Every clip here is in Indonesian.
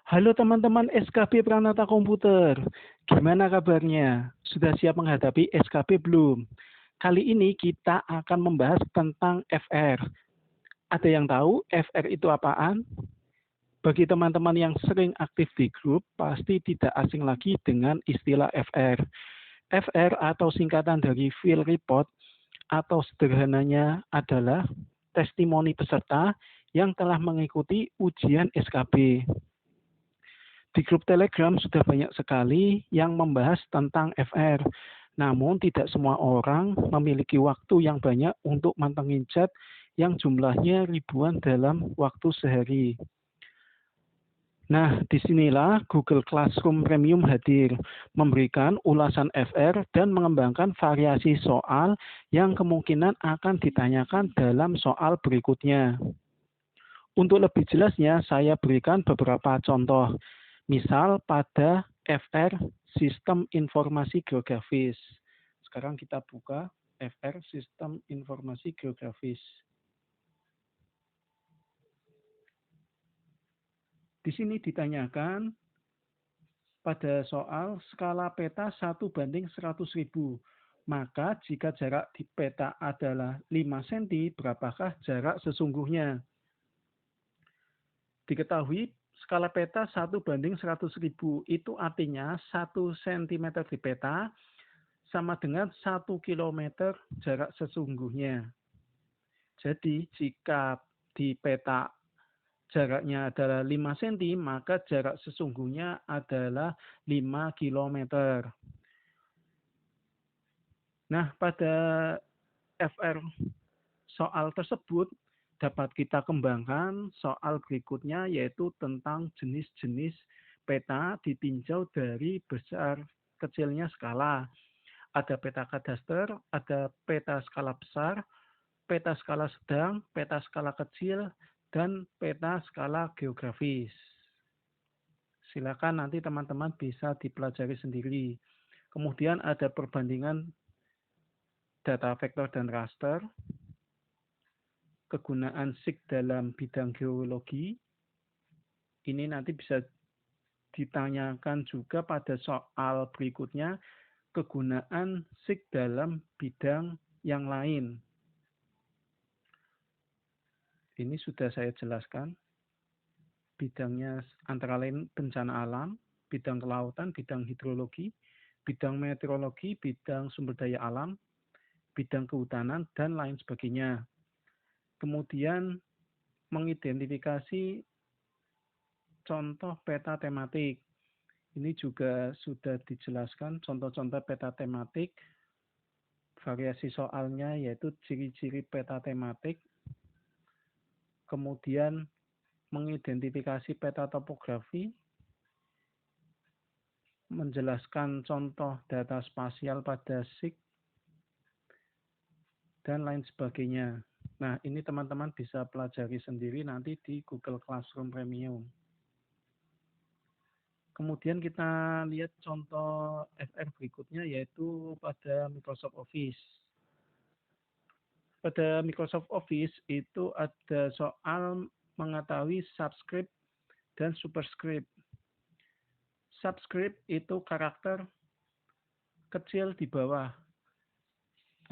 Halo teman-teman SKB Pranata Komputer, gimana kabarnya? Sudah siap menghadapi SKB belum? Kali ini kita akan membahas tentang FR. Ada yang tahu FR itu apaan? Bagi teman-teman yang sering aktif di grup, pasti tidak asing lagi dengan istilah FR. FR atau singkatan dari Field Report atau sederhananya adalah testimoni peserta yang telah mengikuti ujian SKB. Di grup Telegram sudah banyak sekali yang membahas tentang FR. Namun tidak semua orang memiliki waktu yang banyak untuk mantengin chat yang jumlahnya ribuan dalam waktu sehari. Nah, disinilah Google Classroom Premium hadir, memberikan ulasan FR dan mengembangkan variasi soal yang kemungkinan akan ditanyakan dalam soal berikutnya. Untuk lebih jelasnya, saya berikan beberapa contoh. Misal pada FR Sistem Informasi Geografis. Sekarang kita buka FR Sistem Informasi Geografis. Di sini ditanyakan pada soal skala peta 1:100.000. Maka jika jarak di peta adalah 5 cm, berapakah jarak sesungguhnya? Diketahui skala peta 1:100.000 itu artinya 1 cm di peta sama dengan 1 km jarak sesungguhnya. Jadi jika di peta jaraknya adalah 5 cm, maka jarak sesungguhnya adalah 5 km. Nah, pada FR soal tersebut dapat kita kembangkan soal berikutnya, yaitu tentang jenis-jenis peta ditinjau dari besar kecilnya skala. Ada peta kadaster, ada peta skala besar, peta skala sedang, peta skala kecil, dan peta skala geografis. Silakan nanti teman-teman bisa dipelajari sendiri. Kemudian ada perbandingan data vektor dan raster, kegunaan SIG dalam bidang geologi. Ini nanti bisa ditanyakan juga pada soal berikutnya, kegunaan SIG dalam bidang yang lain. Ini sudah saya jelaskan. Bidangnya antara lain bencana alam, bidang kelautan, bidang hidrologi, bidang meteorologi, bidang sumber daya alam, bidang kehutanan, dan lain sebagainya. Kemudian mengidentifikasi contoh peta tematik. Ini juga sudah dijelaskan contoh-contoh peta tematik. Variasi soalnya yaitu ciri-ciri peta tematik. Kemudian mengidentifikasi peta topografi, menjelaskan contoh data spasial pada SIG, dan lain sebagainya. Nah, ini teman-teman bisa pelajari sendiri nanti di Google Classroom Premium. Kemudian kita lihat contoh FR berikutnya, yaitu pada Microsoft Office. Pada Microsoft Office itu ada soal mengetahui subscript dan superscript. Subscript itu karakter kecil di bawah.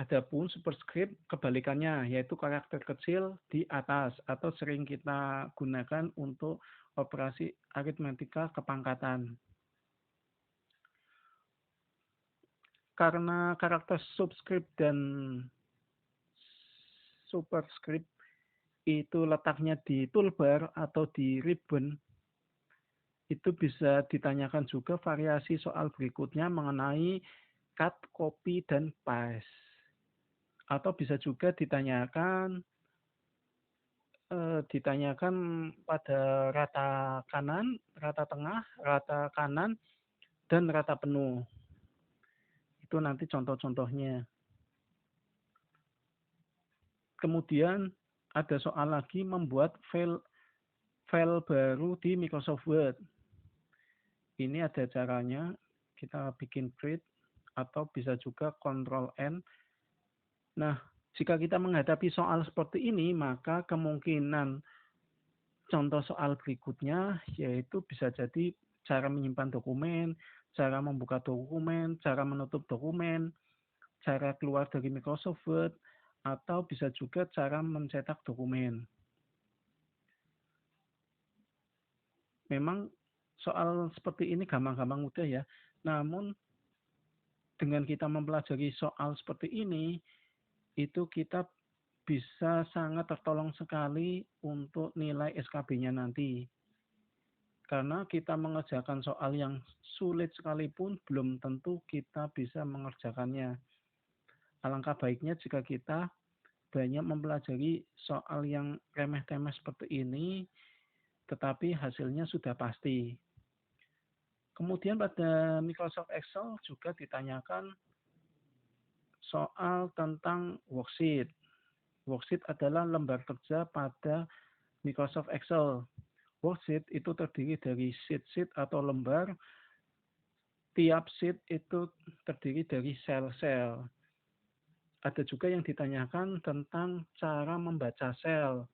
Adapun superscript kebalikannya, yaitu karakter kecil di atas atau sering kita gunakan untuk operasi aritmatika kepangkatan. Karena karakter subscript dan superscript itu letaknya di toolbar atau di ribbon, itu bisa ditanyakan juga variasi soal berikutnya mengenai cut, copy, dan paste. Atau bisa juga ditanyakan pada rata kanan, rata tengah, rata kanan, dan rata penuh. Itu nanti contoh-contohnya. Kemudian ada soal lagi membuat file baru di Microsoft Word. Ini ada caranya, kita bikin create atau bisa juga Ctrl N. Nah, jika kita menghadapi soal seperti ini, maka kemungkinan contoh soal berikutnya yaitu bisa jadi cara menyimpan dokumen, cara membuka dokumen, cara menutup dokumen, cara keluar dari Microsoft Word, atau bisa juga cara mencetak dokumen. Memang soal seperti ini gampang-gampang mudah ya. Namun dengan kita mempelajari soal seperti ini, itu kita bisa sangat tertolong sekali untuk nilai SKB-nya nanti. Karena kita mengerjakan soal yang sulit sekalipun belum tentu kita bisa mengerjakannya. Alangkah baiknya jika kita banyak mempelajari soal yang remeh-temeh seperti ini, tetapi hasilnya sudah pasti. Kemudian pada Microsoft Excel juga ditanyakan soal tentang worksheet. Worksheet adalah lembar kerja pada Microsoft Excel. Worksheet itu terdiri dari sheet-sheet atau lembar. Tiap sheet itu terdiri dari sel-sel. Ada juga yang ditanyakan tentang cara membaca sel.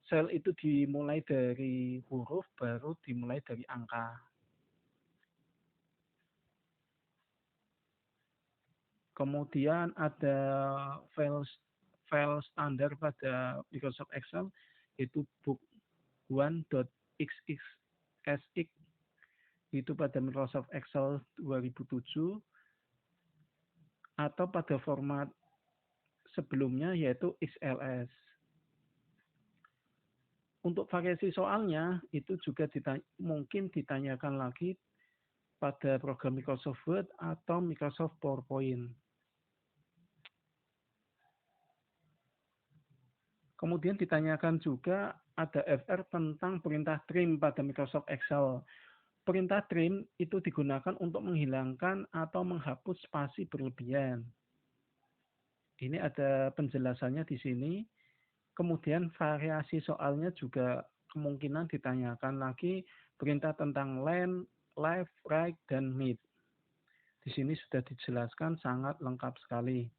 Sel itu dimulai dari huruf, baru dimulai dari angka. Kemudian ada file standar pada Microsoft Excel, yaitu book1.xxsx, itu pada Microsoft Excel 2007, atau pada format sebelumnya yaitu XLS. Untuk variasi soalnya itu juga mungkin ditanyakan lagi pada program Microsoft Word atau Microsoft PowerPoint. Kemudian ditanyakan juga ada FR tentang perintah trim pada Microsoft Excel. Perintah trim itu digunakan untuk menghilangkan atau menghapus spasi berlebihan. Ini ada penjelasannya di sini. Kemudian variasi soalnya juga kemungkinan ditanyakan lagi perintah tentang left, right, dan mid. Di sini sudah dijelaskan sangat lengkap sekali.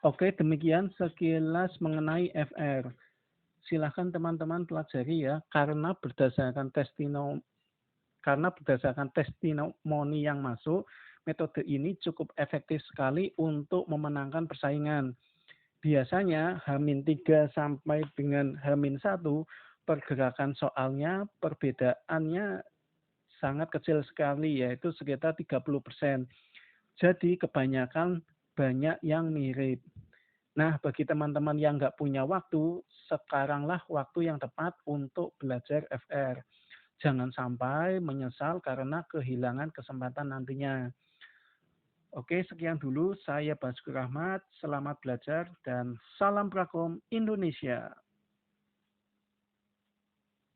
Oke, demikian sekilas mengenai FR. Silahkan teman-teman pelajari ya, karena berdasarkan testimoni yang masuk, metode ini cukup efektif sekali untuk memenangkan persaingan. Biasanya H-3 sampai dengan H-1 pergerakan soalnya perbedaannya sangat kecil sekali, yaitu sekitar 30%. Jadi kebanyakan banyak yang mirip. Nah, bagi teman-teman yang nggak punya waktu, sekaranglah waktu yang tepat untuk belajar FR. Jangan sampai menyesal karena kehilangan kesempatan nantinya. Oke, sekian dulu. Saya Basuki Rahmat. Selamat belajar dan salam Prakom Indonesia.